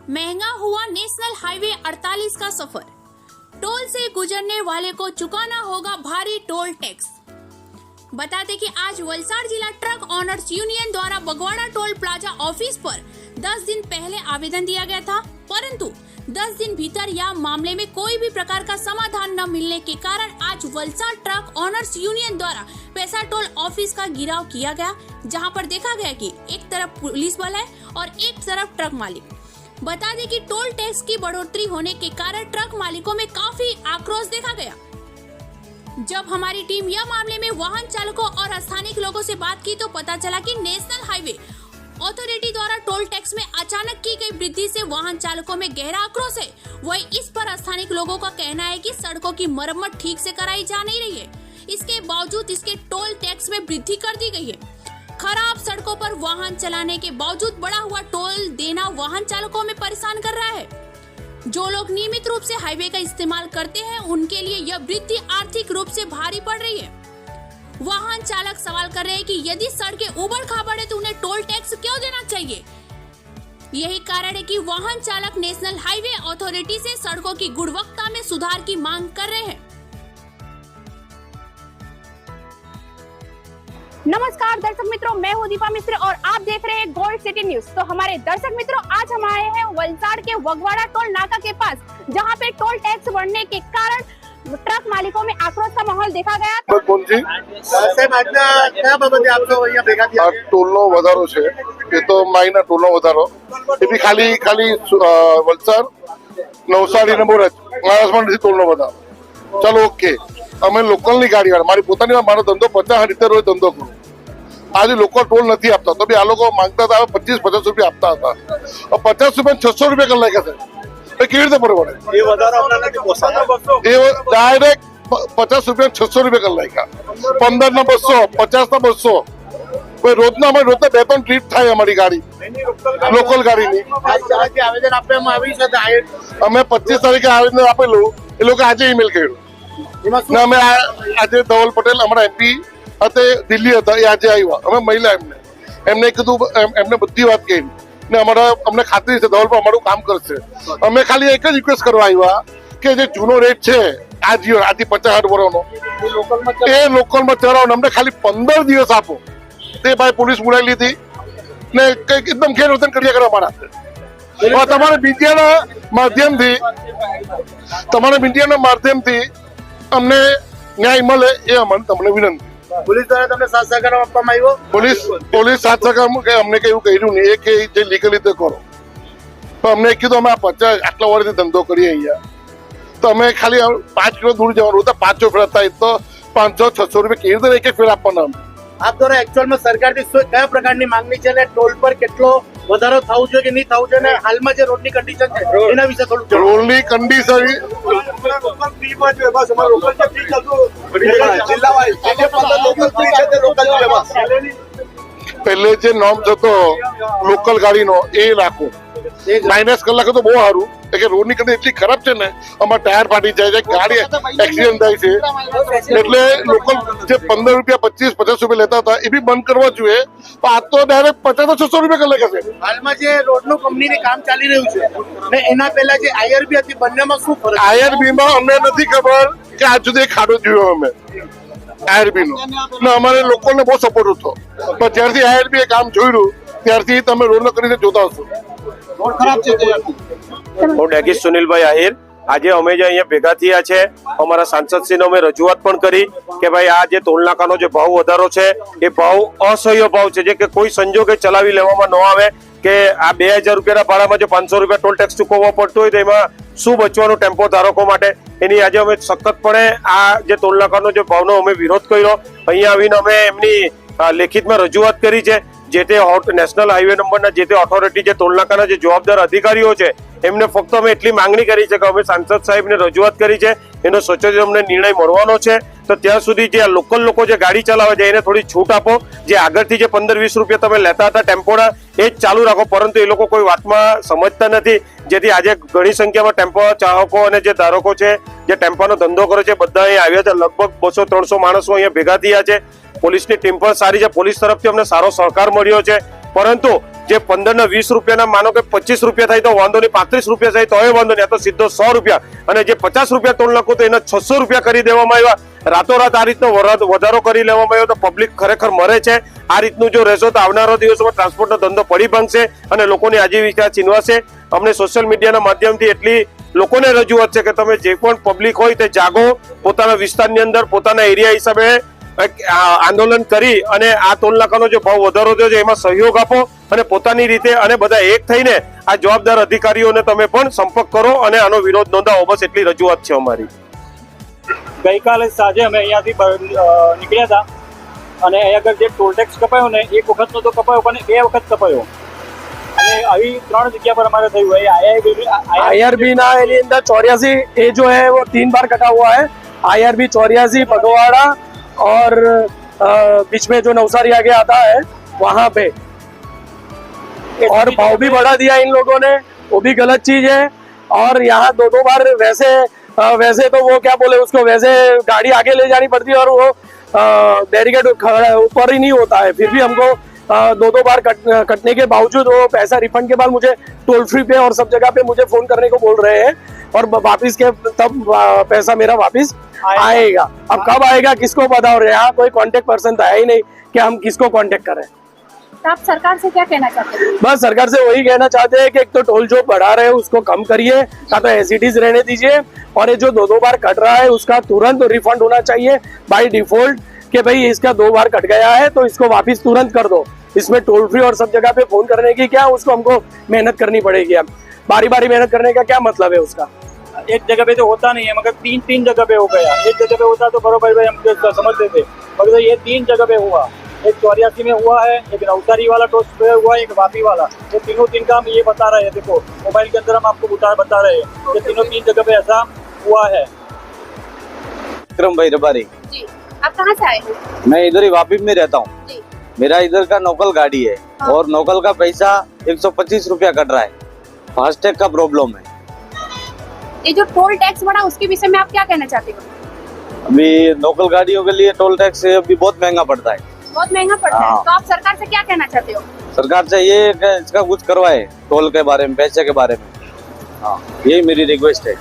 महंगा हुआ national highway 48 का सफर, टोल से गुजरने वाले को चुकाना होगा भारी टोल टैक्स। बता दें कि आज वलसाड़ जिला ट्रक ऑनर्स यूनियन द्वारा बगवाड़ा टोल प्लाजा ऑफिस पर 10 दिन पहले आवेदन दिया गया था, परंतु 10 दिन भीतर यह मामले में कोई भी प्रकार का समाधान न मिलने के कारण आज वलसाड़ ट्रक ऑनर्स यूनियन द्वारा पैसा टोल ऑफिस का घेराव किया गया, जहां पर देखा गया कि एक तरफ पुलिस बल है और एक तरफ ट्रक मालिक। बता दें कि टोल टैक्स की बढ़ोतरी होने के कारण ट्रक मालिकों में काफी आक्रोश देखा गया। जब हमारी टीम यह मामले में वाहन चालकों और स्थानीय लोगों से बात की तो पता चला कि नेशनल हाईवे अथॉरिटी द्वारा टोल टैक्स में अचानक की गई वृद्धि से वाहन चालकों में गहरा आक्रोश है। वही इस पर स्थानीय लोगों का कहना है कि सड़कों की मरम्मत ठीक से कराई जा नहीं रही है, इसके बावजूद इसके टोल टैक्स में वृद्धि कर दी गई है। खराब सड़कों पर वाहन चलाने के बावजूद बढ़ा हुआ टोल देना वाहन चालकों में परेशान कर रहा है। जो लोग नियमित रूप से हाईवे का इस्तेमाल करते हैं उनके लिए यह वृद्धि आर्थिक रूप से भारी पड़ रही है। वाहन चालक सवाल कर रहे हैं कि यदि सड़कें उबड़ खाबड़ है तो उन्हें टोल टैक्स क्यों देना चाहिए। यही कारण है कि वाहन चालक नेशनल हाईवे अथॉरिटी से सड़कों की गुणवत्ता में सुधार की मांग कर रहे हैं। नमस्कार दर्शक मित्रों, मैं हूं दीपा मिश्र और आप देख रहे हैं गोल्ड सिटी न्यूज। तो हमारे दर्शक मित्रों, आज हम आए हैं वलसाड़ के बगवाड़ा टोल नाका के पास, जहां पे टोल टैक्स बढ़ने के कारण ट्रक मालिकों में आक्रोश का माहौल देखा गया। કોણજી સાહેબ આજના કયા બાબતે આપ સૌ અહીંયા ભેગા થયા? આ ટોલનો વધારો છે, એ તો માઈના ટોલનો વધારો એ બી ખાલી વલસાડ નવસારી ને બોરજ મહારાષ્ટ્રમાં નથી ટોલનો વધારો। ચાલો ઓકે, અમે લોકલની ગાડી વાળા, મારી પોતાની મારો ધંધો 50-70 રોજ ધંધો કરું, આજે લોકો ટોલ નથી આપતા તો બી આ લોકો માંગતા હતા 25-50 રૂપિયા આપતા હતા, 50 રૂપિયા 600 રૂપિયા કરી નાખ્યા છે। કેવી રીતે પરવડે? એ વધારો અમને નથી પોસાતો। એ ડાયરેક્ટ 50 રૂપિયા 600 રૂપિયા કરી નાખ્યા, 15 ના 200, 50 ના 200। કોઈ રોજના અમારે રોજના 2-3 ટ્રીપ થાય અમારી ગાડી લોકલ ગાડીની। આજે આવેદન આપવામાં આવ્યું છે તો અમે 25 તારીખે આવેદન આપેલું, એ લોકો આજે ઈમેલ કર્યું ને અમે આજે ધવલ પટેલ અમારા એમપી હતા, દિલ્હી હતા, એ આજે આવ્યા। અમે મહિલા એમને કીધું, એમને બધી વાત કહી ને અમને ખાતરી છે ધવલ પર અમારું કામ કરશે। અમે ખાલી એક જ રિક્વેસ્ટ કરવા આવ્યા કે જે જૂનો રેટ છે આજથી 50-60 વર્ષનો એ લોકલમાં ચલાવો, અમને ખાલી 15 દિવસ આપો। તે ભાઈ પોલીસ બોલાવી લીધી ને એકદમ ખેરવર્તન કર્યા કરે અમારા। તમારે મીડિયાના માધ્યમથી અમને ન્યાય મળે એ અમને તમને વિનંતી। પોલીસ દ્વારા તમને સાથ સહકાર આપવામાં આવ્યો? પોલીસ સાથ સહકાર અમને કઈ એવું કહ્યું નહીં, એ કે જે લીગલ રીતે કરો, તો અમને કીધું અમે આ 50 આટલા વર્ષથી ધંધો કરીએ અહીંયા, તો અમે ખાલી 5 કિલો દૂર જવાનું હતા, 500 ફેરા થાય તો 500-600 રૂપિયા કેવી રીતે એક ફેર આપવાના? આપ દ્વારા એકચ્યુઅલમાં સરકારથી કયા પ્રકારની માંગણી છે અને ટોલ પર કેટલો વધારો થવું જોઈએ કે નહીં થવું જોઈએ, અને હાલમાં જે રોડની કન્ડિશન છે એના વિશે થોડું રોડની કન્ડિશન પહેલે જે નોર્મ થતો લોકલ ગાડીનો એ રાખો, માઇનસ કલાક તો બહુ સારું કે રોડની કન્ડિશન એટલી ખરાબ છે ને, અમારા ટાયર ફાટી જાય છે, ગાડી એક્સિડન્ટ થાય છે, એટલે લોકલ જે 15 રૂપિયા 25-50 રૂપિયા લેતા હતા એ બી બંધ કરવા જોઈએ। પણ આ તો ડાયરેક્ટ 50-600 રૂપિયા કરી નાખે છે। હાલમાં જે રોડનું કંપનીનું કામ ચાલી રહ્યું છે ને એના પહેલા જે આઈઆરબી હતી, બંનેમાં શું ફરક? આઈઆરબી માં અમને નથી ખબર કે આજ સુધી ખાડો જોયો અમે આઈઆરબી નો, ને અમારે લોકોને બહુ સપોર્ટ હતો, પણ જ્યારથી આઈઆરબી એ કામ જોયું ત્યારથી તમે રોડ કરીને જોતા હશો રોડ ખરાબ છે। હું ડેગીસ સુનિલભાઈ આહિર, આજે અમે જે અહીંયા ભેગા થયા છે, અમારા સાંસદશ્રીને અમે રજૂઆત પણ કરી કે ભાઈ આ જે ટોલ નાકાનો જે ભાવ વધારો છે એ ભાવ અસહ્ય ભાવ છે, જે કે કોઈ સંજોગે ચલાવી લેવામાં ન આવે, કે આ 2000 રૂપિયાના ભાડામાં જો 500 રૂપિયા ટોલ ટેક્સ ચૂકવવો પડતો હોય તો એમાં શું બચવાનું ટેમ્પો ધારકો માટે। એની આજે અમે સખતપણે આ જે ટોલ નાકાનો જે ભાવનો અમે વિરોધ કર્યો। અહીંયા આવીને અમે એમની લેખિતમાં રજૂઆત કરી છે, જે તે નેશનલ હાઈવે નંબરના જે તે ઓથોરિટી જે ટોલ નાકાના જે જવાબદાર અધિકારીઓ છે એમને ફક્ત અમે એટલી માંગણી કરી છે કે અમે સાંસદ સાહેબને રજૂઆત કરી છે, એનો સચોટ અમને નિર્ણય મળવાનો છે, તો ત્યાં સુધી જે લોકલ લોકો જે ગાડી ચલાવે છે એને થોડી છૂટ આપો, જે આગળથી જે 15-20 રૂપિયા તમે લેતા હતા ટેમ્પોના એ જ ચાલુ રાખો, પરંતુ એ લોકો કોઈ વાતમાં સમજતા નથી, જેથી આજે ઘણી સંખ્યામાં ટેમ્પો ચાહકો અને જે ધારકો છે જે ટેમ્પાનો ધંધો કરે છે બધા અહીં આવ્યા છે। લગભગ 200-300 માણસો અહીંયા ભેગા થયા છે। પોલીસની ટીમ પણ સારી છે, પોલીસ તરફથી અમને સારો સહકાર મળ્યો છે। પરંતુ જે 15 ને 20 રૂપિયાના માનો કે 25 રૂપિયા થાય તો વાંધો નહીં, 35 રૂપિયા થાય તો વાંધો નહીં, આ તો સીધો 100 રૂપિયા અને જે 50 રૂપિયા ટોલ નાકો તો એને 600 રૂપિયા કરી દેવામાં આવ્યા. રાતોરાત આ રીતનો વધારો કરી લેવામાં આવ્યો તો પબ્લિક ખરેખર મરે છે. આ રીતનું જો રહેશો તો આવનારા દિવસોમાં ટ્રાન્સપોર્ટનો ધંધો પડી ભાંગશે અને લોકોની આજીવિકા છીનવાશે. અમને સોશિયલ મીડિયાના માધ્યમથી એટલી લોકોને રજૂઆત છે કે તમે જે પણ પબ્લિક હોય તે જાગો, પોતાના વિસ્તારની અંદર પોતાના એરિયા હિસાબે આંદોલન કરી અને આ ટોલ નાકાનો જે ભાવ વધારો થયો છે એમાં સહયોગ આપો અને પોતાની રીતે અને બધા એક થઈને આ જવાબદાર અધિકારીઓને તમે પણ સંપર્ક કરો અને આનો વિરોધ નોંધાવો. બસ એટલી રજૂઆત છે અમારી. ગઈકાલે સાંજે અમે અહીંયાથી નીકળ્યા હતા અને અહીં આગળ જે ટોલ ટેક્સ કપાયો ને એક વખતનો તો કપાયો પણ 2 વખત કપાયો અને આવી 3 જગ્યા पर हमारे થયું है. IRB ना एनी अंदर 84 ये जो है वो 3 बार कटा हुआ है. IRB 84 फगवाड़ा और बीच में जो नवसारी आगे आता है वहां पे, और भाव भी बढ़ा दिया इन लोगों ने, वो भी गलत चीज है. और यहाँ 2 बार वैसे तो वो क्या बोले उसको, वैसे गाड़ी आगे ले जानी पड़ती है और वो बैरिकेड ऊपर ही नहीं होता है. फिर भी हमको 2 बार कटने के बावजूद वो पैसा रिफंड के बाद मुझे टोल फ्री पे और सब जगह पे मुझे फोन करने को बोल रहे हैं और वापिस के तब पैसा मेरा वापिस आएगा. अब कब आएगा किसको पता, और यहाँ कोई कांटेक्ट पर्सन था ही नहीं कि हम किसको कांटेक्ट करें. तो आप सरकार से क्या कहना चाहते हैं? बस सरकार से वही कहना चाहते हैं कि एक तो टोल जो बढ़ा रहे हैं उसको कम करिए, या तो एज इट इज रहने दीजिए, और ये जो 2 बार कट रहा है उसका तुरंत रिफंड होना चाहिए बाय डिफॉल्ट कि भाई इसका 2 बार कट गया है तो इसको वापस तुरंत कर दो. इसमें टोल फ्री और सब जगह पे फोन करने की क्या, उसको हमको मेहनत करनी पड़ेगी. अब बारी बारी मेहनत करने का क्या मतलब है उसका. एक जगह पे तो होता नहीं है मगर 3 जगह पे हो गया. एक जगह पे होता तो बरोबर भाई हम समझते थे, मगर ये 3 जगह पे हुआ. एक 84 में हुआ है, एक नवसारी वाला टोल पे हुआ, एक वापी वाला. ये तीन का हम ये बता रहे हैं. देखो मोबाइल के अंदर हम आपको बता रहे हैं कि 3 जगह पे ऐसा हुआ है. विक्रम भाई रबारी. जी, आप कहाँ से आए हैं? मैं इधर ही वापी में रहता हूँ. जी. मेरा इधर का नोकल गाड़ी है. हाँ. और नोकल का पैसा 125 रुपया कट रहा है. फास्टैग का प्रॉब्लम है. ये जो टोल टैक्स बढ़ा उसके विषय में आप क्या कहना चाहते हो? अभी लोकल गाड़ियों के लिए टोल टैक्स अभी बहुत महंगा पड़ता है. बहुत महंगा पड़ता है. हाँ. तो आप सरकार से क्या कहना चाहते हो? सरकार से ये कि इसका कुछ करवाए टोल के बारे में, पैसे के बारे में. हाँ, यही मेरी रिक्वेस्ट है.